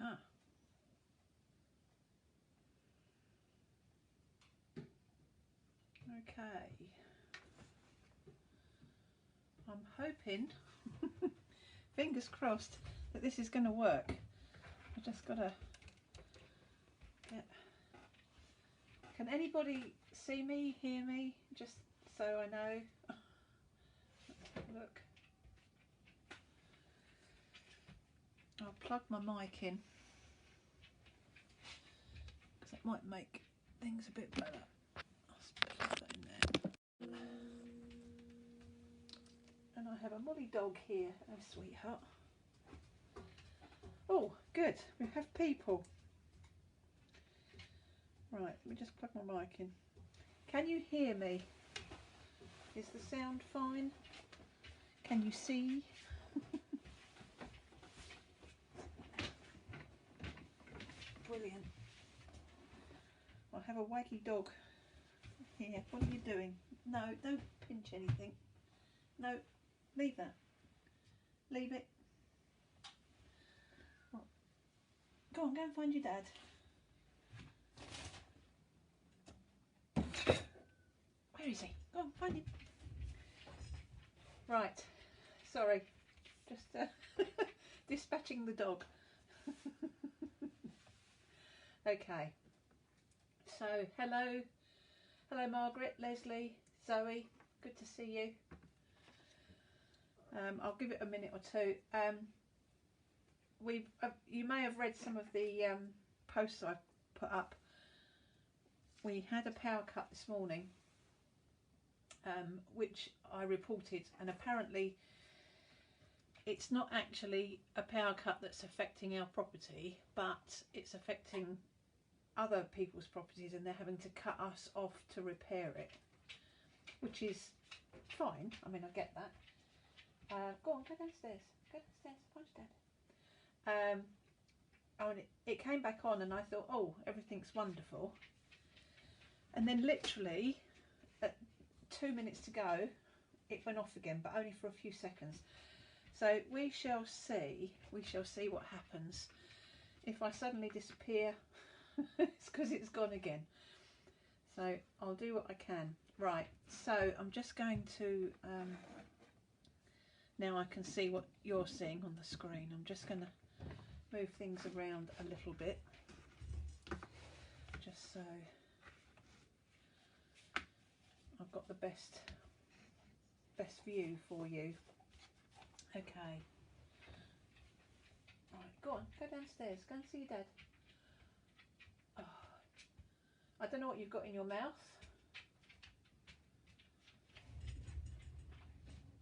Aha. Okay. I'm hoping, fingers crossed, that this is going to work. I just got to get... Can anybody see me, hear me, just so I know? Let's have a look. I'll plug my mic in, because it might make things a bit better. I'll plug that in there. And I have a molly dog here. Oh, sweetheart. Oh, good. We have people. Right, let me just plug my mic in. Can you hear me? Is the sound fine? Can you see? Brilliant. I have a waggy dog here. What are you doing? No, don't pinch anything. No, leave that. Leave it. Right. Go on, go and find your dad. Where is he? Go on, find him. Right, sorry, just dispatching the dog. Okay, so hello Margaret, Leslie, Zoe, good to see you. I'll give it a minute or two. You may have read some of the posts I've put up. We had a power cut this morning, which I reported, and apparently it's not actually a power cut that's affecting our property, but it's affecting other people's properties, and they're having to cut us off to repair it, which is fine. I mean, I get that. Go on, go downstairs. Go downstairs, punch Dad. And it came back on, and I thought, oh, everything's wonderful. And then literally at 2 minutes to go, it went off again, but only for a few seconds. So we shall see what happens. If I suddenly disappear, it's because it's gone again. So I'll do what I can. Right, so I'm just going to, now I can see what you're seeing on the screen. I'm just going to move things around a little bit, just so I've got the best view for you. Okay. Right, go on, go downstairs, go and see your dad. Oh, I don't know what you've got in your mouth.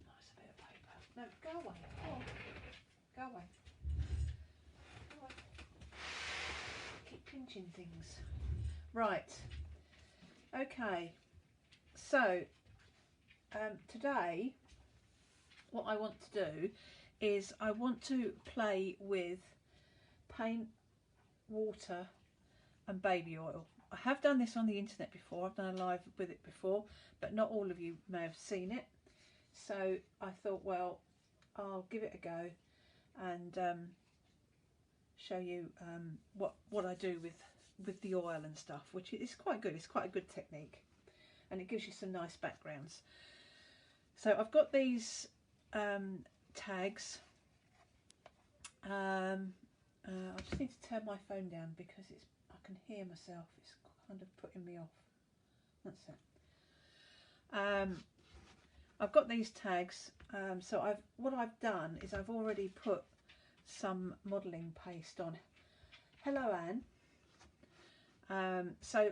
Nice bit of paper. No, go away. Go on. Go away. Go away. Keep pinching things. Right. Okay. So today what I want to do is I want to play with paint, water and baby oil. I have done this on the internet before. I've done a live with it before, but not all of you may have seen it. So I thought, well, I'll give it a go and show you what I do with the oil and stuff, which is quite good. It's quite a good technique, and it gives you some nice backgrounds. So I've got these tags. I just need to turn my phone down because I can hear myself. It's kind of putting me off. That's it. I've got these tags. So what I've done is I've already put some modelling paste on. Hello, Anne. So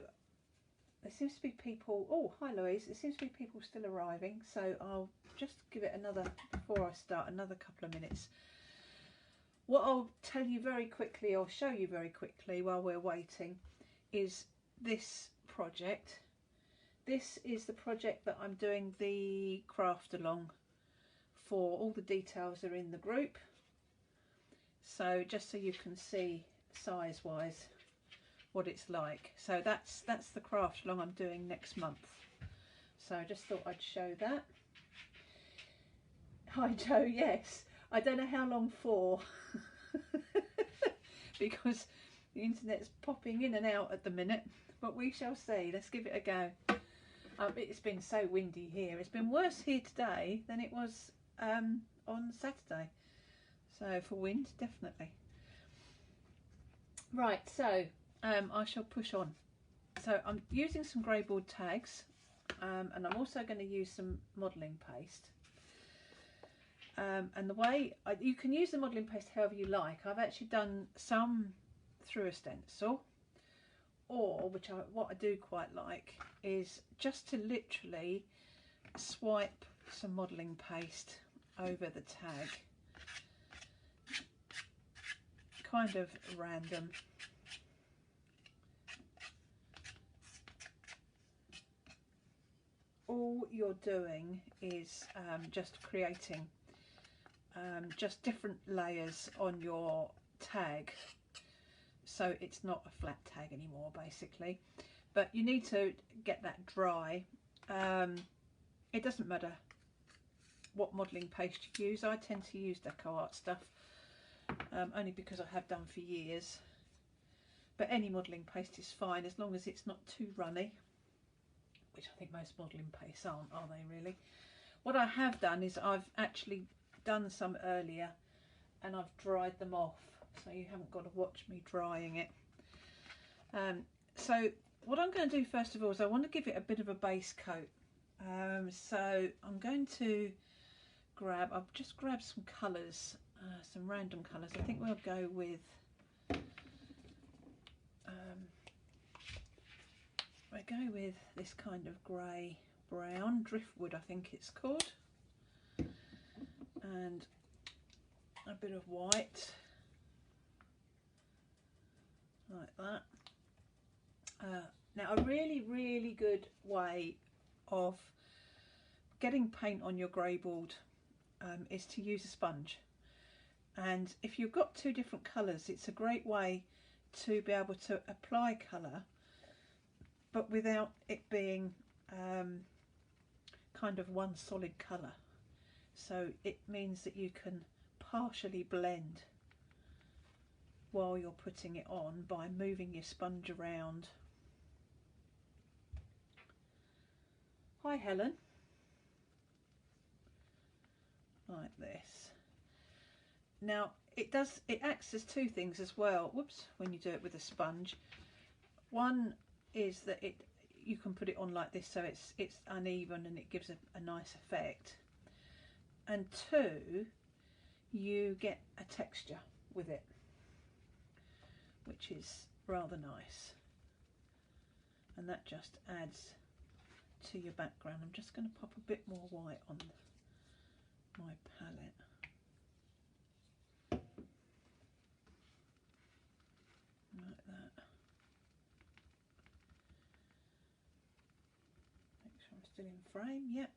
there seems to be people. Oh, hi Louise. There seems to be people still arriving. So I'll just give it before I start, another couple of minutes. What I'll tell you very quickly, or show you very quickly while we're waiting, is this project. This is the project that I'm doing the craft along for. All the details are in the group. So just so you can see size wise what it's like. So that's the craft along I'm doing next month. So I just thought I'd show that. Hi Joe, yes. I don't know how long for, because the internet's popping in and out at the minute, but we shall see. Let's give it a go. It's been so windy here. It's been worse here today than it was on Saturday. So for wind, definitely. Right, so I shall push on. So I'm using some grey board tags, and I'm also going to use some modelling paste. And the way you can use the modelling paste however you like. I've actually done some through a stencil, or what I do quite like is just to literally swipe some modelling paste over the tag, kind of random. All you're doing is just creating just different layers on your tag, so it's not a flat tag anymore basically. But you need to get that dry. It doesn't matter what modelling paste you use. I tend to use Deco Art stuff, only because I have done for years, but any modelling paste is fine as long as it's not too runny, which I think most modelling pastes aren't, are they really? What I have done is I've actually done some earlier and I've dried them off, so you haven't got to watch me drying it. So what I'm going to do first of all is I want to give it a bit of a base coat. So I'm going to I've just grabbed some colours, some random colours. I think we'll go with this kind of grey brown, driftwood I think it's called, and a bit of white like that. Now a really good way of getting paint on your grey board is to use a sponge, and if you've got two different colours, it's a great way to be able to apply colour but without it being kind of one solid colour. So it means that you can partially blend while you're putting it on by moving your sponge around. Hi Helen. Like this. Now it acts as two things as well. Whoops, when you do it with a sponge. One is that you can put it on like this, so it's uneven and it gives a nice effect. And two, you get a texture with it, which is rather nice, and that just adds to your background. I'm just going to pop a bit more white on my palette. Like that. Make sure I'm still in frame. Yep.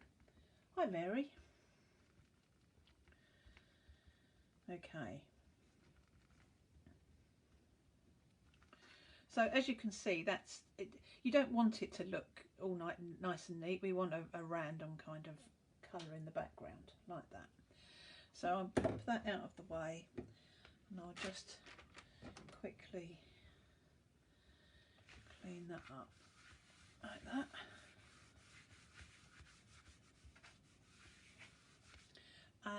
Hi Mary. Okay. So as you can see, that's it. You don't want it to look all nice and neat. We want a random kind of colour in the background like that. So I'll pop that out of the way, and I'll just quickly clean that up like that.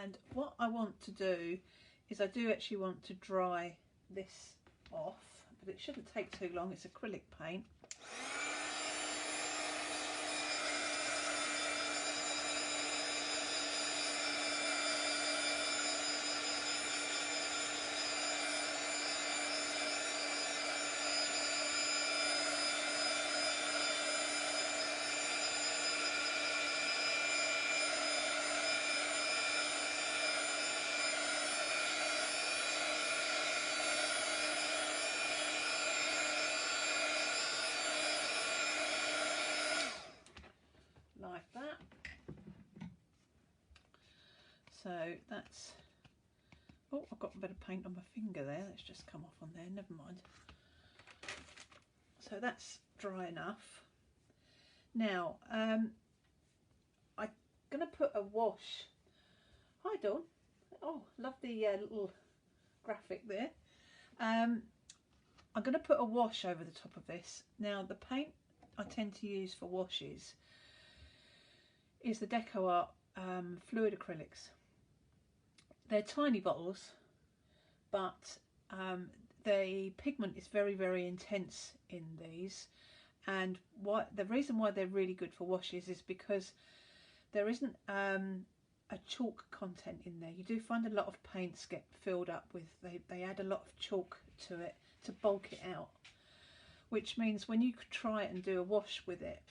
And what I want to do is I do actually want to dry this off, but it shouldn't take too long. It's acrylic paint. Like that. So that's, oh, I've got a bit of paint on my finger there. Let's just come off on there, never mind. So that's dry enough. Now I'm going to put a wash. Hi Dawn. Oh, love the little graphic there. I'm going to put a wash over the top of this. Now the paint I tend to use for washes is the Deco Art fluid acrylics. They're tiny bottles, but the pigment is very, very intense in these, and the reason why they're really good for washes is because there isn't a chalk content in there. You do find a lot of paints get filled up with, they add a lot of chalk to it to bulk it out, which means when you try and do a wash with it,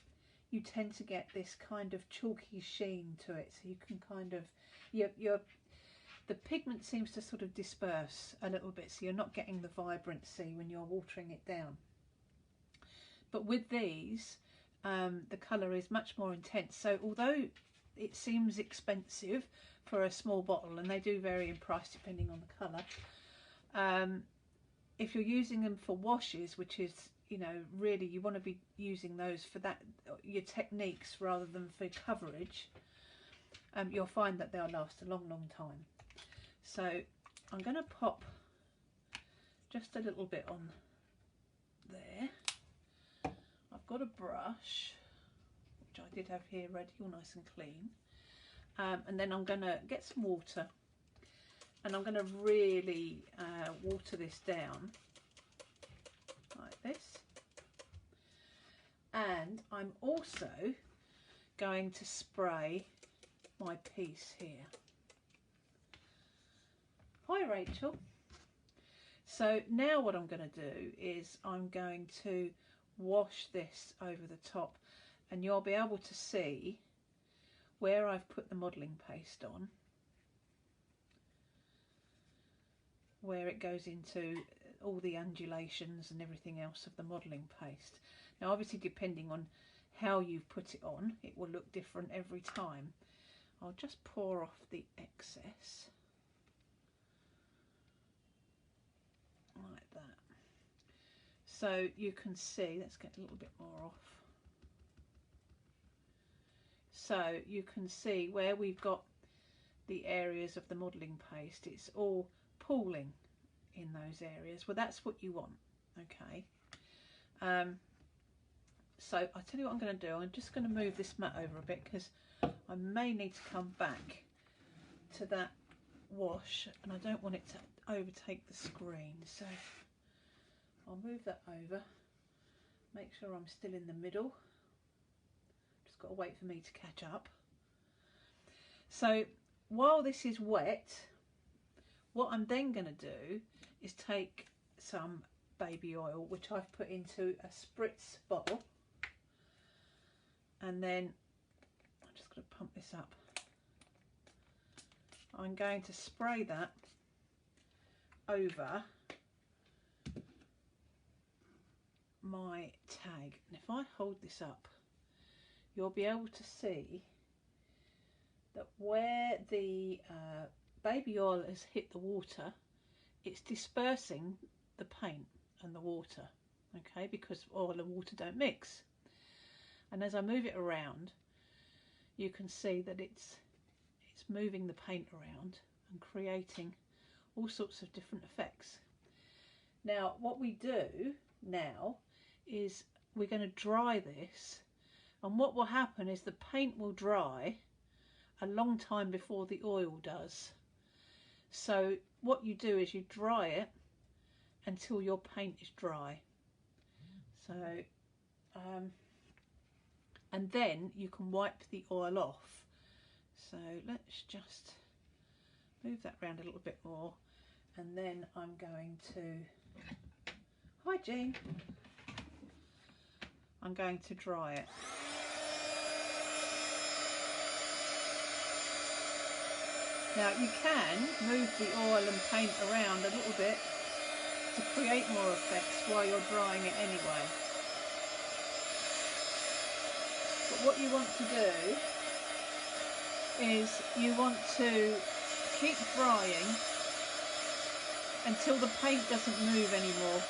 you tend to get this kind of chalky sheen to it. So you can kind of, the pigment seems to sort of disperse a little bit, so you're not getting the vibrancy when you're watering it down. But with these, the colour is much more intense. So although it seems expensive for a small bottle, and they do vary in price depending on the colour, if you're using them for washes, which is, you know, really you want to be using those for that, your techniques rather than for coverage, you'll find that they'll last a long, long time. So I'm going to pop just a little bit on there. I've got a brush, which I did have here ready, all nice and clean. And then I'm going to get some water, and I'm going to really water this down like this. And I'm also going to spray my piece here. Hi Rachel. So now what I'm going to do is I'm going to wash this over the top, and you'll be able to see where I've put the modelling paste on, where it goes into all the undulations and everything else of the modelling paste. Now obviously depending on how you've put it on, it will look different every time. I'll just pour off the excess like that. So you can see, let's get a little bit more off. So you can see where we've got the areas of the modelling paste, it's all pooling in those areas. Well, that's what you want, okay? So I'll tell you what I'm going to do. I'm just going to move this mat over a bit because I may need to come back to that wash, and I don't want it to overtake the screen. So I'll move that over, make sure I'm still in the middle. Just got to wait for me to catch up. So while this is wet, what I'm then going to do is take some baby oil, which I've put into a spritz bottle, and then I'm just going to pump this up. I'm going to spray that over my tag, and if I hold this up, you'll be able to see that where the baby oil has hit the water, it's dispersing the paint and the water, okay, because oil and water don't mix. And as I move it around, you can see that it's moving the paint around and creating all sorts of different effects. Now what we do now is we're going to dry this, and what will happen is the paint will dry a long time before the oil does. So what you do is you dry it until your paint is dry. So and then you can wipe the oil off. So let's just move that around a little bit more, and then I'm going to, hi Jean, I'm going to dry it. Now you can move the oil and paint around a little bit to create more effects while you're drying it anyway. But what you want to do is you want to keep drying until the paint doesn't move anymore.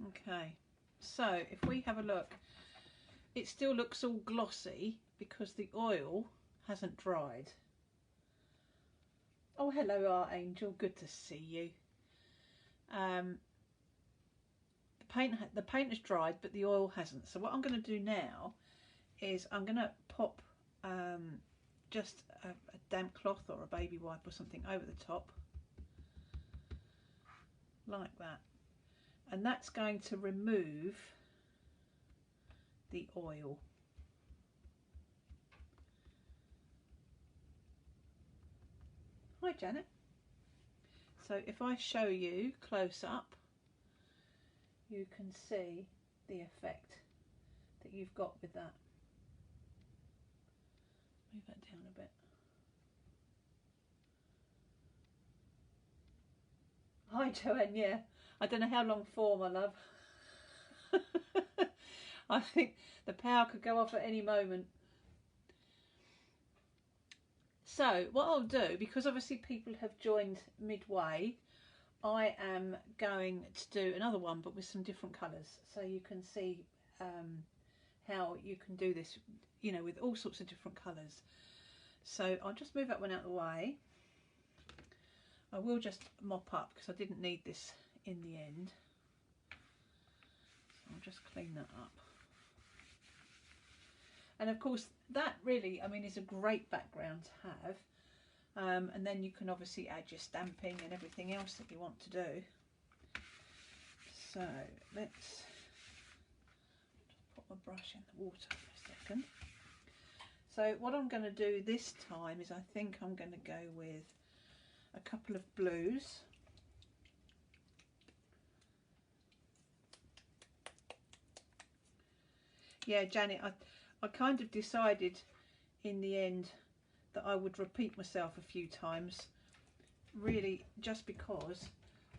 Okay, so if we have a look, it still looks all glossy because the oil hasn't dried. Oh, hello, Art Angel, good to see you. The paint has dried, but the oil hasn't. So what I'm going to do now is I'm going to pop just a damp cloth or a baby wipe or something over the top, like that, and that's going to remove the oil. Hi Janet. So if I show you close up, you can see the effect that you've got with that. Move that down a bit. Hi Joanne, yeah. I don't know how long for, my love. I think the power could go off at any moment. So what I'll do, because obviously people have joined midway, I am going to do another one but with some different colours, so you can see how you can do this, you know, with all sorts of different colours. So I'll just move that one out of the way. I will just mop up because I didn't need this in the end. So I'll just clean that up. And of course that really, I mean, is a great background to have. And then you can obviously add your stamping and everything else that you want to do. So let's just put my brush in the water for a second. So what I'm going to do this time is I think I'm going to go with a couple of blues. Yeah, Janet, I kind of decided in the end that I would repeat myself a few times, really just because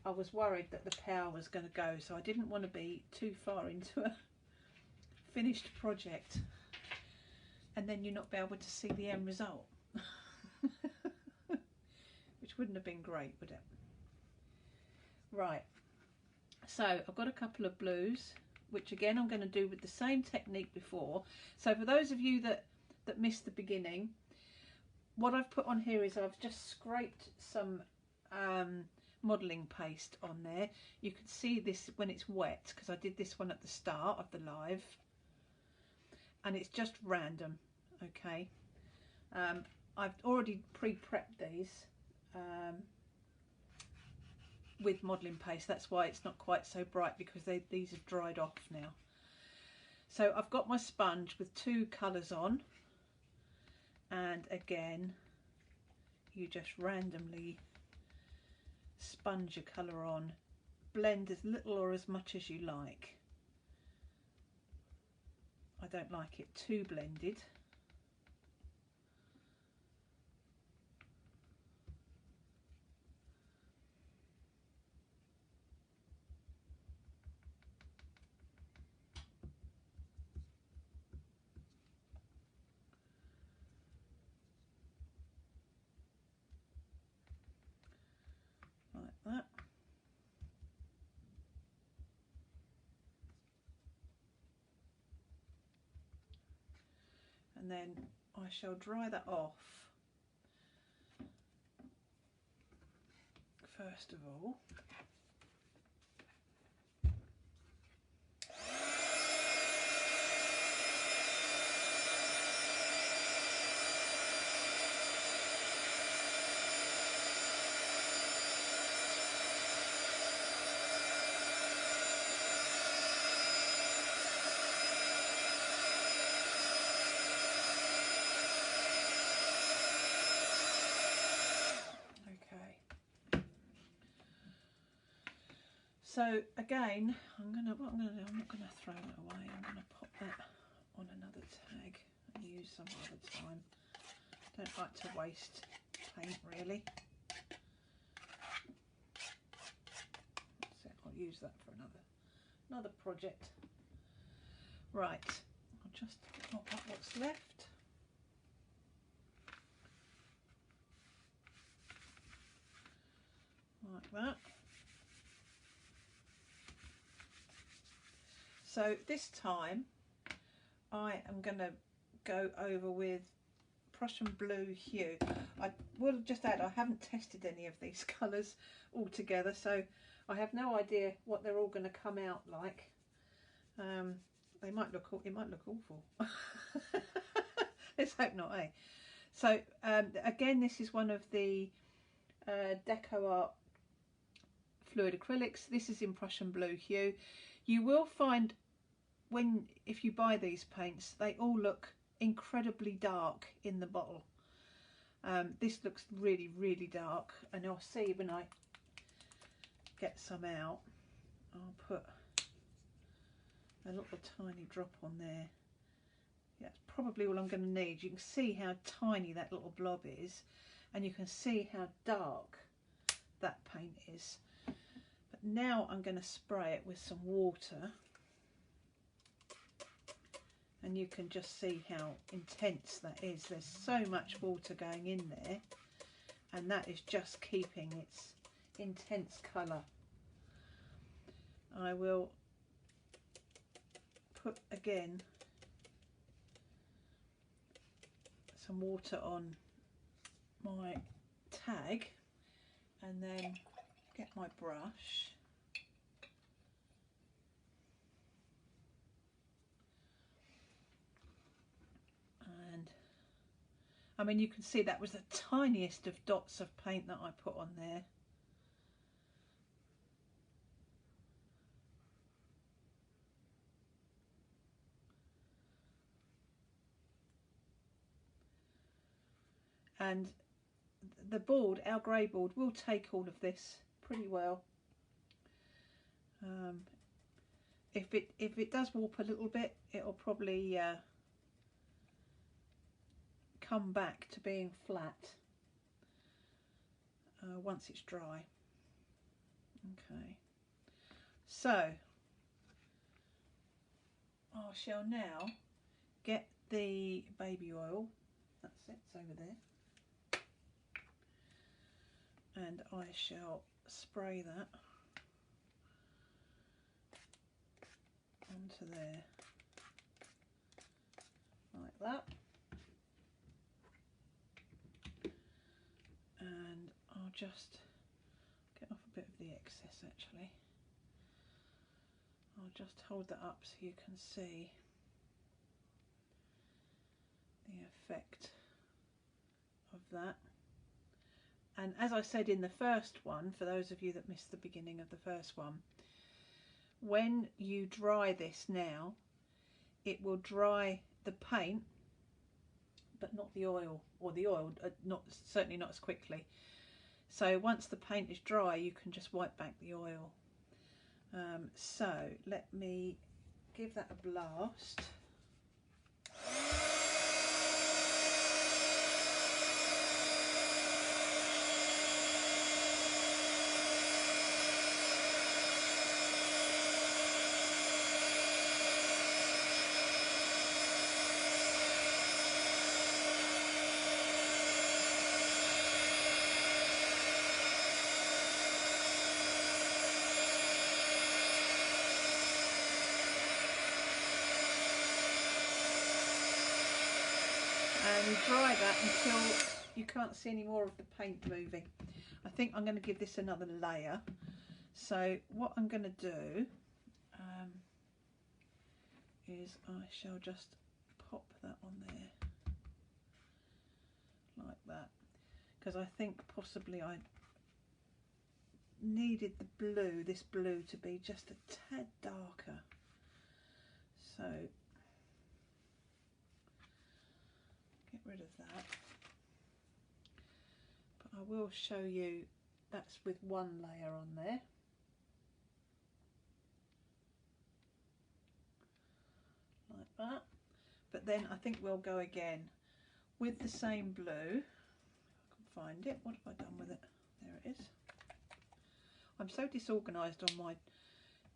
I was worried that the power was going to go, so I didn't want to be too far into a finished project and then you not be able to see the end result. Which wouldn't have been great, would it? Right, so I've got a couple of blues, which again I'm going to do with the same technique before. So for those of you that missed the beginning, what I've put on here is I've just scraped some modelling paste on there. You can see this when it's wet because I did this one at the start of the live, and it's just random. Okay, I've already pre-prepped these with modelling paste. That's why it's not quite so bright, because these have dried off now. So I've got my sponge with two colours on, and again you just randomly sponge your colour on, blend as little or as much as you like. I don't like it too blended. Like that. And then I shall dry that off first of all. So again, I'm not gonna throw that away. I'm gonna pop that on another tag and use some other time. Don't like to waste paint really. So I'll use that for another project. Right, I'll just mop up what's left. Like that. So this time I am going to go over with Prussian Blue Hue. I will just add, I haven't tested any of these colours all together, so I have no idea what they're all going to come out like. They might look, it might look awful. Let's hope not, eh? So again, this is one of the Deco Art fluid acrylics. This is in Prussian Blue Hue. You will find if you buy these paints, they all look incredibly dark in the bottle. This looks really, really dark, and I'll see when I get some out. I'll put a little tiny drop on there. That's probably all I'm going to need. You can see how tiny that little blob is, and you can see how dark that paint is. But now I'm going to spray it with some water, and you can just see how intense that is. There's so much water going in there, and that is just keeping its intense colour. I will put again some water on my tag, and then get my brush and I mean, you can see that was the tiniest of dots of paint that I put on there. And the board, our grey board, will take all of this pretty well. If it does warp a little bit, it'll probably come back to being flat once it's dry. Okay, so I shall now get the baby oil. That's it, it's over there. And I shall spray that onto there, like that. And I'll just get off a bit of the excess actually. I'll just hold that up so you can see the effect of that. And as I said in the first one, for those of you that missed the beginning of the first one, when you dry this now, it will dry the paint, but not the oil, or the oil, certainly not as quickly. So once the paint is dry, you can just wipe back the oil. So let me give that a blast. And you dry that until you can't see any more of the paint moving. I think I'm going to give this another layer. So what I'm going to do is I shall just pop that on there like that, because I think possibly I needed the blue, this blue, to be just a tad darker. So get rid of that, but I will show you that's with one layer on there. Like that. But then I think we'll go again with the same blue. If I can find it. What have I done with it? There it is. I'm so disorganised on my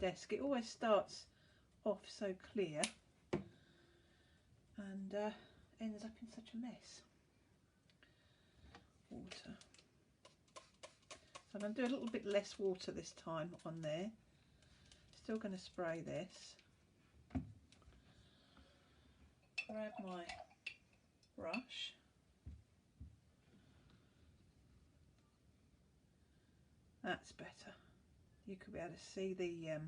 desk. It always starts off so clear and ends up in such a mess. Water. So I'm going to do a little bit less water this time on there. Still going to spray this. grab my brush. That's better. You could be able to see the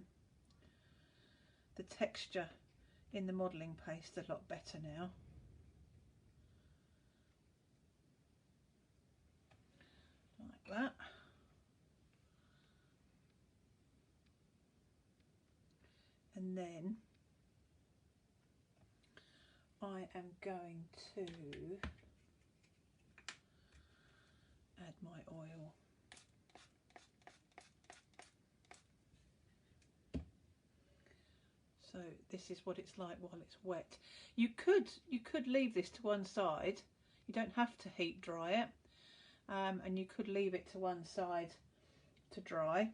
texture in the modelling paste a lot better now. Like that. And then I am going to add my oil. So this is what it's like while it's wet. You could leave this to one side. You don't have to heat dry it, and you could leave it to one side to dry.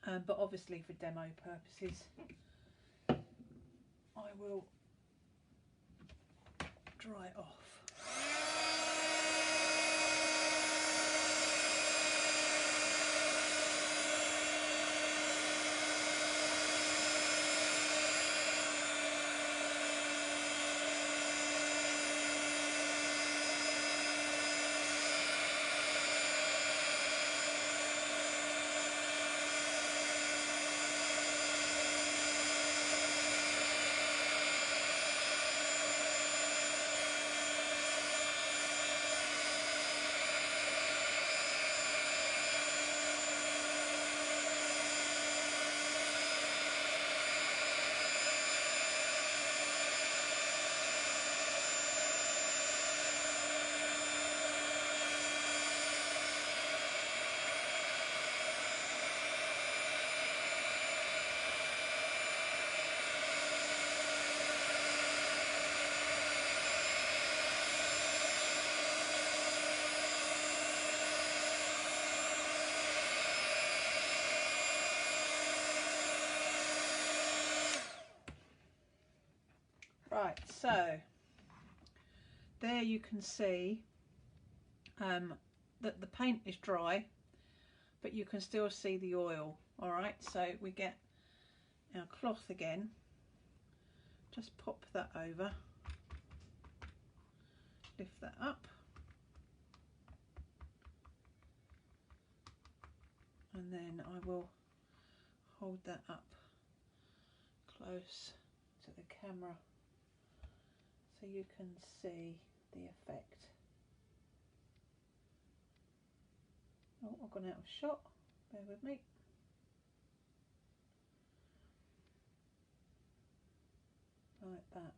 But obviously for demo purposes, I will dry it off. Right, so there you can see that the paint is dry, but you can still see the oil. All right, so we get our cloth again, just pop that over, lift that up, and then I will hold that up close to the camera so you can see the effect. Oh, I've gone out of shot, bear with me. Like that.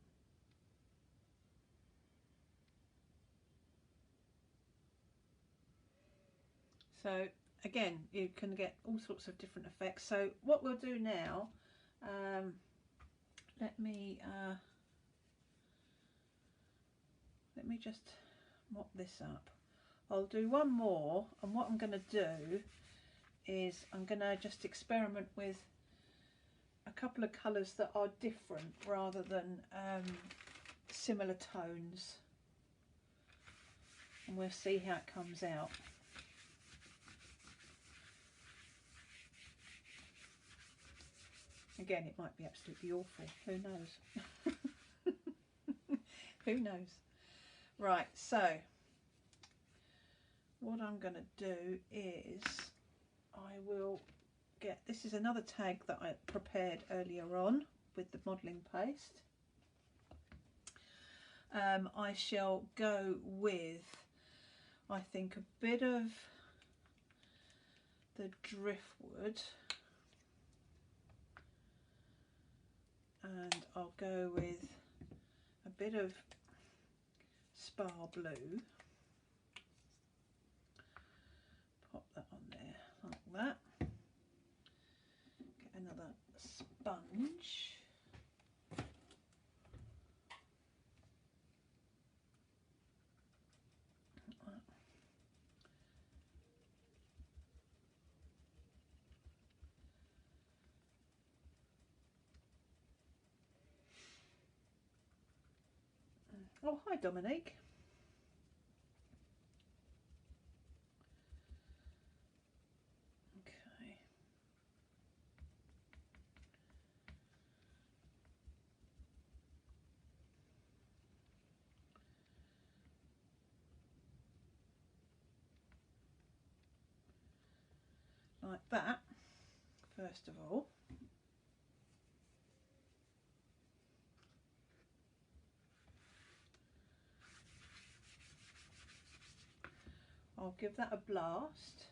So again, you can get all sorts of different effects. So what we'll do now, let me just mop this up. I'll do one more, and what I'm going to do is I'm going to just experiment with a couple of colours that are different rather than similar tones, and we'll see how it comes out. Again, it might be absolutely awful, who knows? Who knows? Right, so what I'm going to do is I will get, this is another tag that I prepared earlier on with the modelling paste. I shall go with, I think, a bit of the driftwood, and I'll go with a bit of spar blue. Pop that on there like that. Get another sponge. Oh, hi Dominique. Okay. like that, first of all. I'll give that a blast.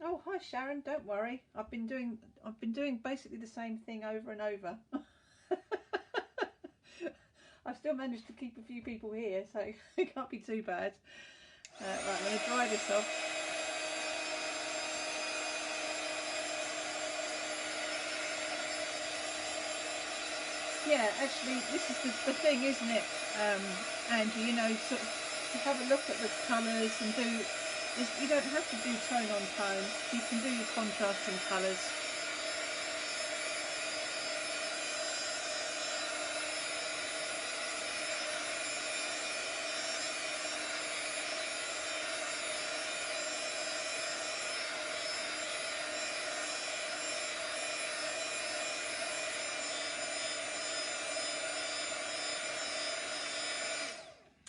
Oh, hi Sharon, don't worry. I've been doing basically the same thing over and over. I've still managed to keep a few people here, so it can't be too bad. Right, I'm going to dry this off. Yeah, actually, this is the thing, isn't it, Angie? You know, sort of have a look at the colours and do. You don't have to do tone on tone. You can do your contrasting colours.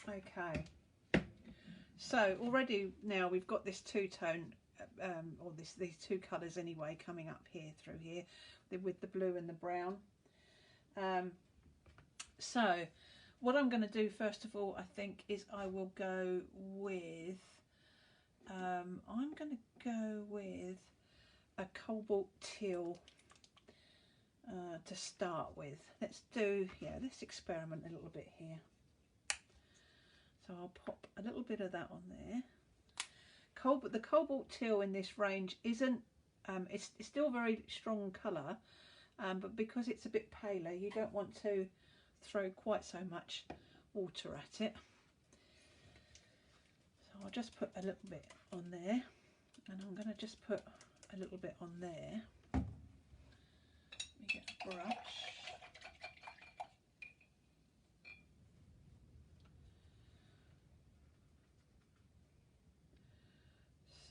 Okay. So already now we've got this two-tone, or these two colours anyway, coming up here through here, with the blue and the brown. So what I'm going to do first of all, I think, is I will go with, I'm going to go with a Cobalt Teal to start with. Let's experiment a little bit here. So I'll pop a little bit of that on there. The Cobalt Teal in this range isn't, it's still a very strong colour, but because it's a bit paler, you don't want to throw quite so much water at it. So I'll just put a little bit on there, and I'm going to just put a little bit on there. Let me get a brush.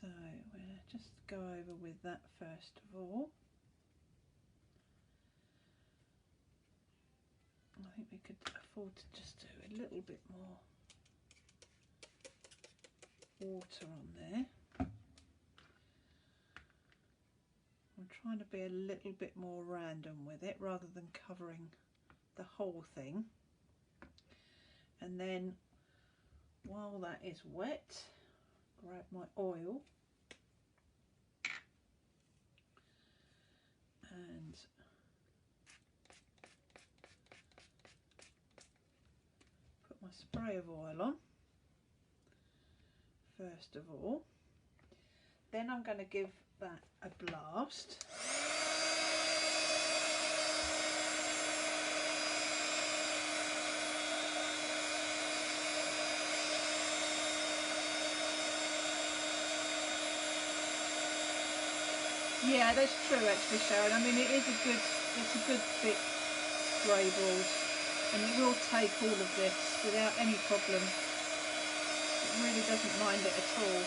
So we'll just go over with that first of all. I think we could afford to just do a little bit more water on there. I'm trying to be a little bit more random with it rather than covering the whole thing. And then while that is wet, grab my oil and put my spray of oil on first of all. Then I'm going to give that a blast. Yeah, that's true actually, Sharon. I mean, it's a good thick grey board, and it will take all of this without any problem. It really doesn't mind it at all.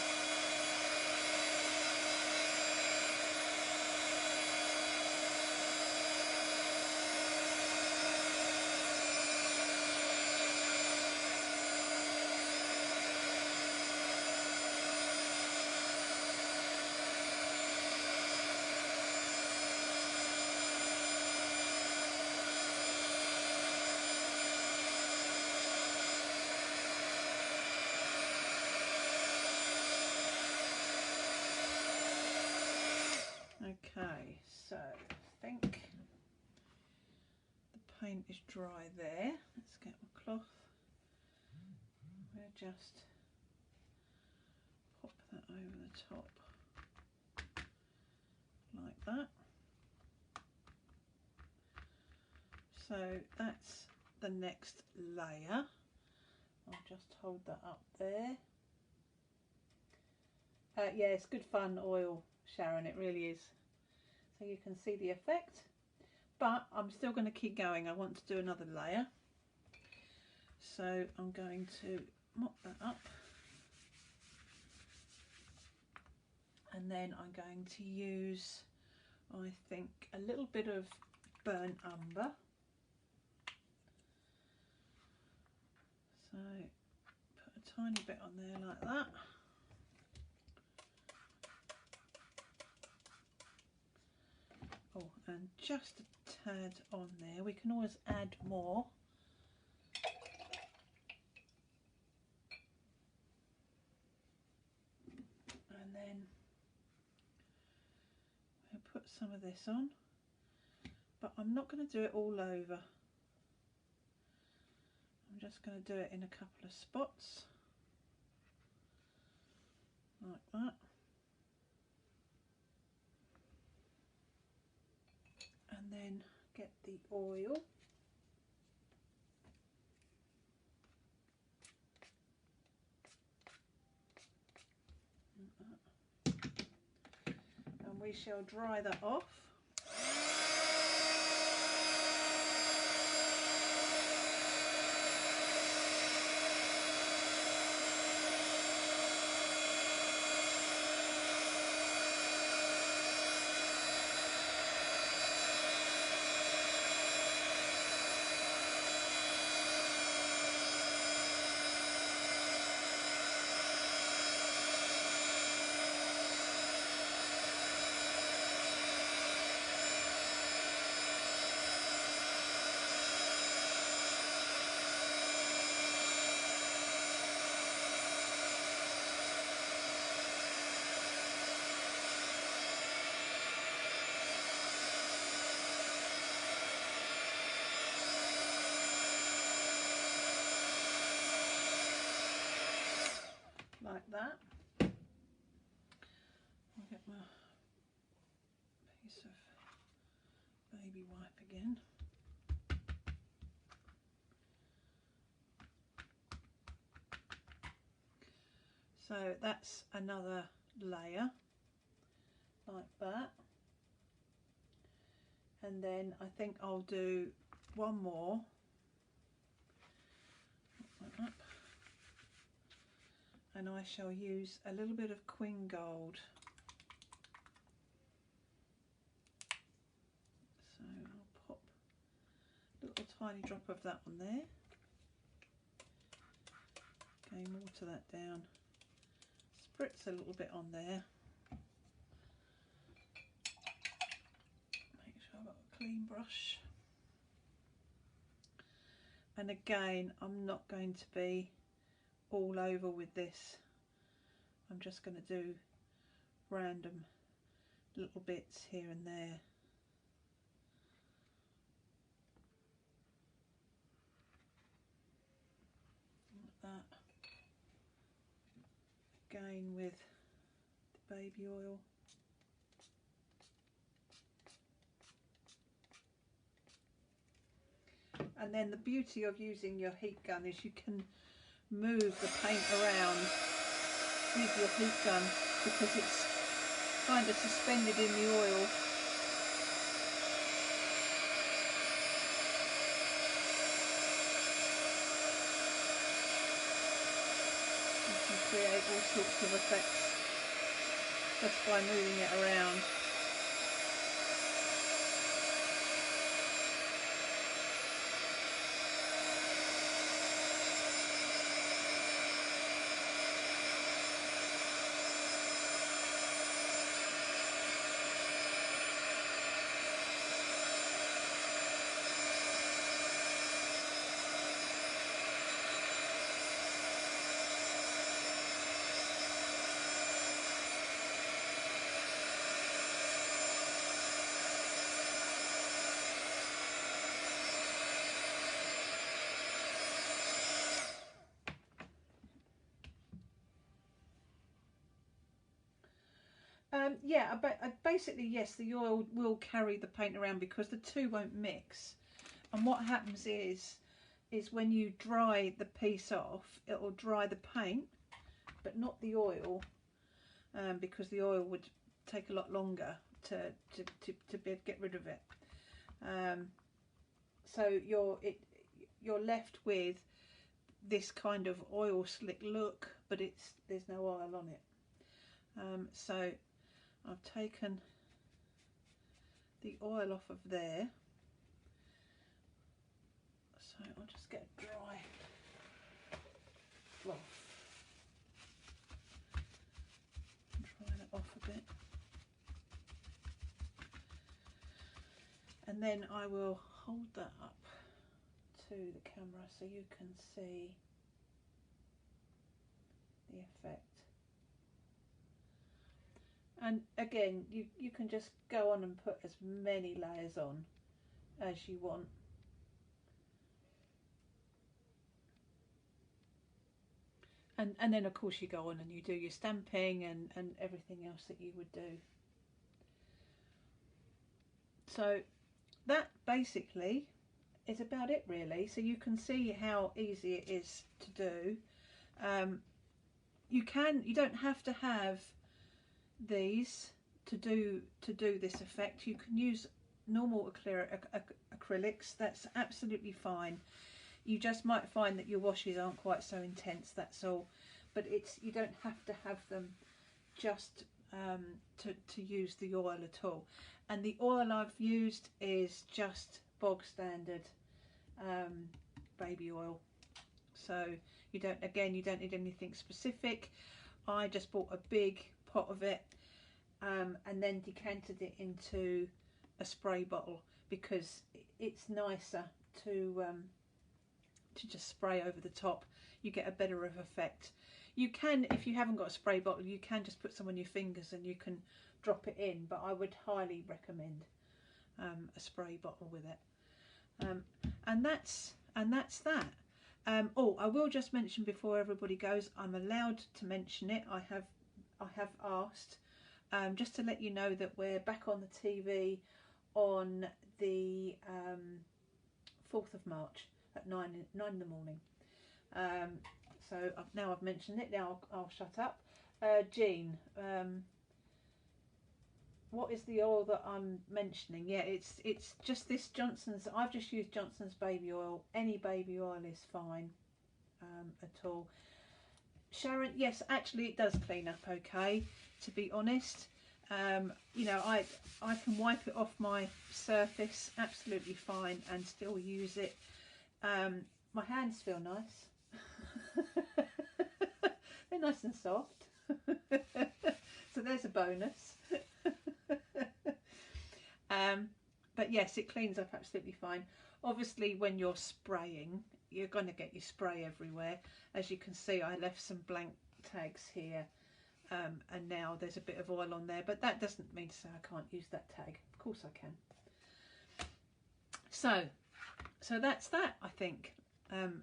Okay, so I think the paint is dry there. Let's get my cloth. We'll just pop that over the top like that. So that's the next layer. I'll just hold that up there. Yeah, it's good fun oil, Sharon, it really is. So you can see the effect, but I'm still going to keep going. I want to do another layer. So I'm going to mop that up. And then I'm going to use, I think, a little bit of burnt umber. So put a tiny bit on there like that. just a tad on there. We can always add more. And then we'll put some of this on, but I'm not going to do it all over. I'm just going to do it in a couple of spots like that. And then get the oil. And we shall dry that off. Like that. I'll get my piece of baby wipe again. So that's another layer like that. And then I think I'll do one more like that. And I shall use a little bit of Queen Gold. So I'll pop a little tiny drop of that on there. Okay, water that down. Spritz a little bit on there. Make sure I've got a clean brush. And again, I'm not going to be all over with this. I'm just going to do random little bits here and there. Like that. Again with the baby oil. And then the beauty of using your heat gun is you can move the paint around with your heat gun because it's kind of suspended in the oil. You can create all sorts of effects just by moving it around. Yeah, but basically yes, the oil will carry the paint around because the two won't mix. And what happens is when you dry the piece off, it will dry the paint, but not the oil, because the oil would take a lot longer to get rid of it. So you're left with this kind of oil slick look, but there's no oil on it. So I've taken the oil off of there, so I'll just get a dry cloth and dry that off a bit. and then I will hold that up to the camera so you can see the effect. And again, you can just go on and put as many layers on as you want. And then of course you go on and you do your stamping and everything else that you would do. So that basically is about it really. So you can see how easy it is to do. You don't have to have these to do this effect. You can use normal acrylics, that's absolutely fine. You just might find that your washes aren't quite so intense, that's all. But you don't have to have them just to use the oil at all. And the oil I've used is just bog standard baby oil. So you don't need anything specific. I just bought a big pot of it and then decanted it into a spray bottle because it's nicer to just spray over the top. You get a better of effect. You can, if you haven't got a spray bottle, you can just put some on your fingers and you can drop it in, but I would highly recommend a spray bottle with it. And that's that. Oh, I will just mention before everybody goes, I'm allowed to mention it. I have asked, just to let you know that we're back on the TV on the 4th of March at 9 in the morning. So now I've mentioned it, now I'll shut up. Jean, what is the oil that I'm mentioning? Yeah, it's just this Johnson's. I've just used Johnson's baby oil. Any baby oil is fine at all. Sharon, yes, actually it does clean up okay, to be honest. You know, I can wipe it off my surface absolutely fine and still use it. My hands feel nice. They're nice and soft. So there's a bonus. But yes, it cleans up absolutely fine. Obviously when you're spraying, you're going to get your spray everywhere. As you can see, I left some blank tags here, and now there's a bit of oil on there, but that doesn't mean to say I can't use that tag. Of course I can. So that's that, I think.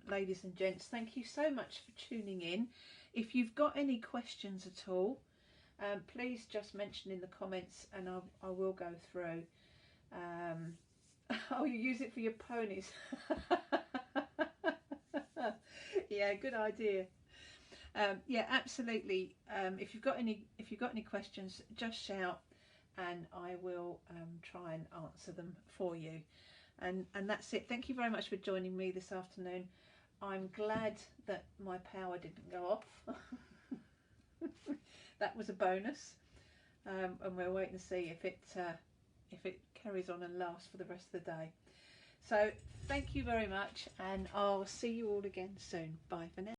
Ladies and gents, thank you so much for tuning in. If you've got any questions at all, please just mention in the comments and I will go through. Oh, you use it for your ponies. Yeah, good idea. Yeah, absolutely. If you've got any questions, just shout and I will try and answer them for you. And that's it. Thank you very much for joining me this afternoon. I'm glad that my power didn't go off. That was a bonus, and we'll wait and see if it carries on and lasts for the rest of the day. So thank you very much, and I'll see you all again soon. Bye for now.